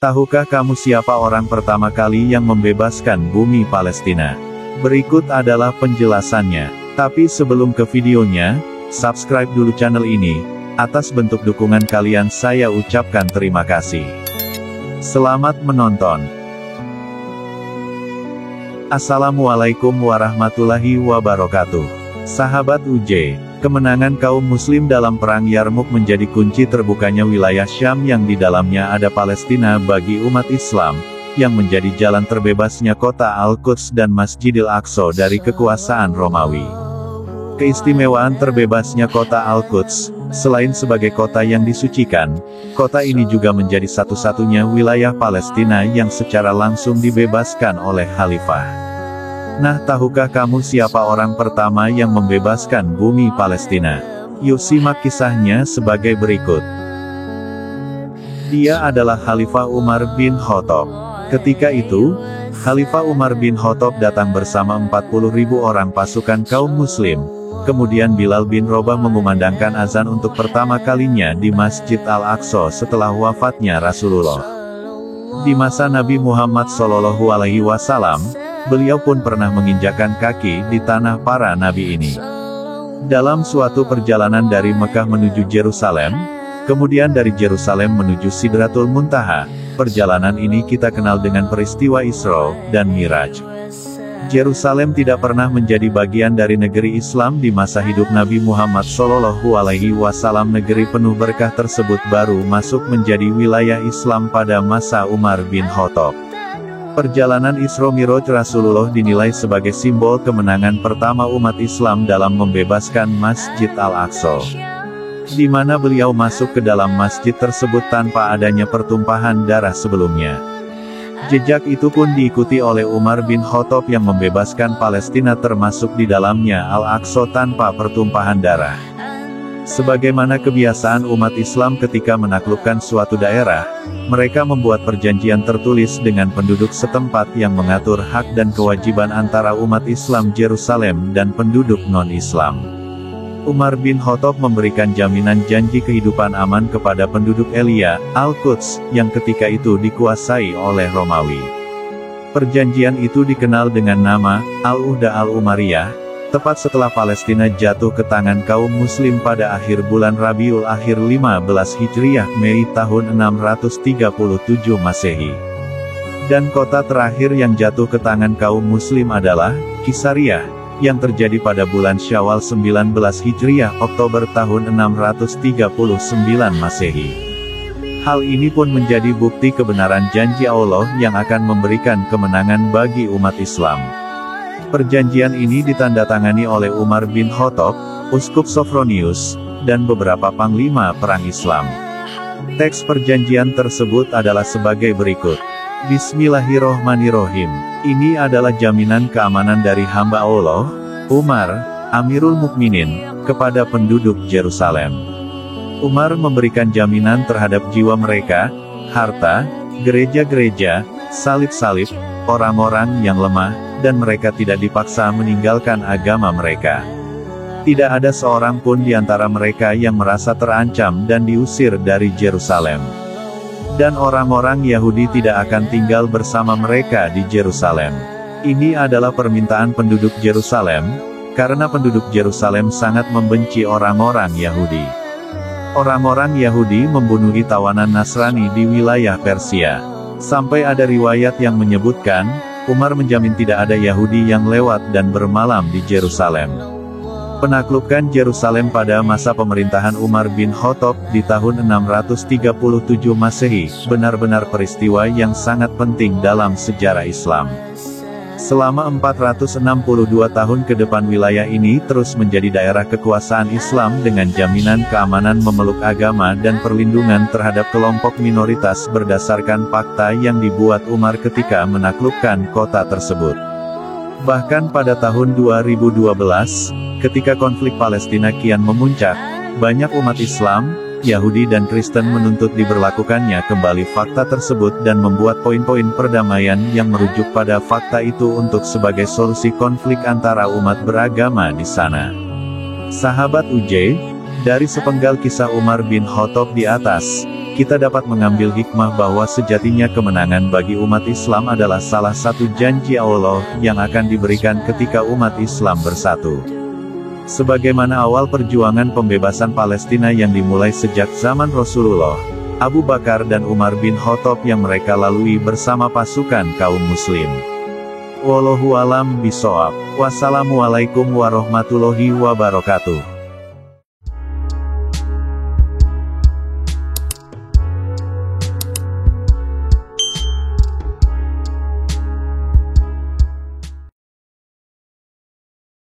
Tahukah kamu siapa orang pertama kali yang membebaskan bumi Palestina? Berikut adalah penjelasannya. Tapi sebelum ke videonya, subscribe dulu channel ini. Atas bentuk dukungan kalian saya ucapkan terima kasih. Selamat menonton. Assalamualaikum warahmatullahi wabarakatuh. Sahabat UJ, kemenangan kaum muslim dalam Perang Yarmuk menjadi kunci terbukanya wilayah Syam yang di dalamnya ada Palestina bagi umat Islam, yang menjadi jalan terbebasnya kota Al-Quds dan Masjidil Aqsa dari kekuasaan Romawi. Keistimewaan terbebasnya kota Al-Quds, selain sebagai kota yang disucikan, kota ini juga menjadi satu-satunya wilayah Palestina yang secara langsung dibebaskan oleh Khalifah. Nah, tahukah kamu siapa orang pertama yang membebaskan bumi Palestina? Yuk simak kisahnya sebagai berikut. Dia adalah Khalifah Umar bin Khattab. Ketika itu, Khalifah Umar bin Khattab datang bersama 40.000 orang pasukan kaum muslim. Kemudian Bilal bin Rabah mengumandangkan azan untuk pertama kalinya di Masjid Al-Aqsa setelah wafatnya Rasulullah. Di masa Nabi Muhammad SAW, beliau pun pernah menginjakkan kaki di tanah para nabi ini. Dalam suatu perjalanan dari Mekah menuju Yerusalem, kemudian dari Yerusalem menuju Sidratul Muntaha, perjalanan ini kita kenal dengan peristiwa Isra dan Miraj. Yerusalem tidak pernah menjadi bagian dari negeri Islam di masa hidup Nabi Muhammad SAW. Negeri penuh berkah tersebut baru masuk menjadi wilayah Islam pada masa Umar bin Khattab. Perjalanan Isra Miraj Rasulullah dinilai sebagai simbol kemenangan pertama umat Islam dalam membebaskan Masjid Al-Aqsa, di mana beliau masuk ke dalam masjid tersebut tanpa adanya pertumpahan darah sebelumnya. Jejak itu pun diikuti oleh Umar bin Khattab yang membebaskan Palestina termasuk di dalamnya Al-Aqsa tanpa pertumpahan darah. Sebagaimana kebiasaan umat Islam ketika menaklukkan suatu daerah, mereka membuat perjanjian tertulis dengan penduduk setempat yang mengatur hak dan kewajiban antara umat Islam Yerusalem dan penduduk non-Islam. Umar bin Khattab memberikan jaminan janji kehidupan aman kepada penduduk Elia, Al-Quds, yang ketika itu dikuasai oleh Romawi. Perjanjian itu dikenal dengan nama Al-Uhda Al-Umariyah. Tepat setelah Palestina jatuh ke tangan kaum muslim pada akhir bulan Rabiul Akhir 15 Hijriah Mei tahun 637 Masehi. Dan kota terakhir yang jatuh ke tangan kaum muslim adalah Kisariyah, yang terjadi pada bulan Syawal 19 Hijriah Oktober tahun 639 Masehi. Hal ini pun menjadi bukti kebenaran janji Allah yang akan memberikan kemenangan bagi umat Islam. Perjanjian ini ditandatangani oleh Umar bin Khattab, Uskup Sophronius, dan beberapa panglima perang Islam. Teks perjanjian tersebut adalah sebagai berikut. Bismillahirrohmanirrohim. Ini adalah jaminan keamanan dari hamba Allah, Umar, Amirul Mukminin, kepada penduduk Yerusalem. Umar memberikan jaminan terhadap jiwa mereka, harta, gereja-gereja, salib-salib, orang-orang yang lemah, dan mereka tidak dipaksa meninggalkan agama mereka. Tidak ada seorang pun di antara mereka yang merasa terancam dan diusir dari Yerusalem. Dan orang-orang Yahudi tidak akan tinggal bersama mereka di Yerusalem. Ini adalah permintaan penduduk Yerusalem, karena penduduk Yerusalem sangat membenci orang-orang Yahudi. Orang-orang Yahudi membunuhi tawanan Nasrani di wilayah Persia. Sampai ada riwayat yang menyebutkan, Umar menjamin tidak ada Yahudi yang lewat dan bermalam di Yerusalem. Penaklukan Yerusalem pada masa pemerintahan Umar bin Khattab di tahun 637 Masehi, benar-benar peristiwa yang sangat penting dalam sejarah Islam. Selama 462 tahun ke depan wilayah ini terus menjadi daerah kekuasaan Islam dengan jaminan keamanan memeluk agama dan perlindungan terhadap kelompok minoritas berdasarkan fakta yang dibuat Umar ketika menaklukkan kota tersebut. Bahkan pada tahun 2012, ketika konflik Palestina kian memuncak, banyak umat Islam, Yahudi dan Kristen menuntut diberlakukannya kembali fakta tersebut dan membuat poin-poin perdamaian yang merujuk pada fakta itu untuk sebagai solusi konflik antara umat beragama di sana. Sahabat UJ, dari sepenggal kisah Umar bin Khattab di atas, kita dapat mengambil hikmah bahwa sejatinya kemenangan bagi umat Islam adalah salah satu janji Allah yang akan diberikan ketika umat Islam bersatu. Sebagaimana awal perjuangan pembebasan Palestina yang dimulai sejak zaman Rasulullah, Abu Bakar dan Umar bin Khattab yang mereka lalui bersama pasukan kaum muslim. Wallahu alam bishawab. Wassalamualaikum warahmatullahi wabarakatuh.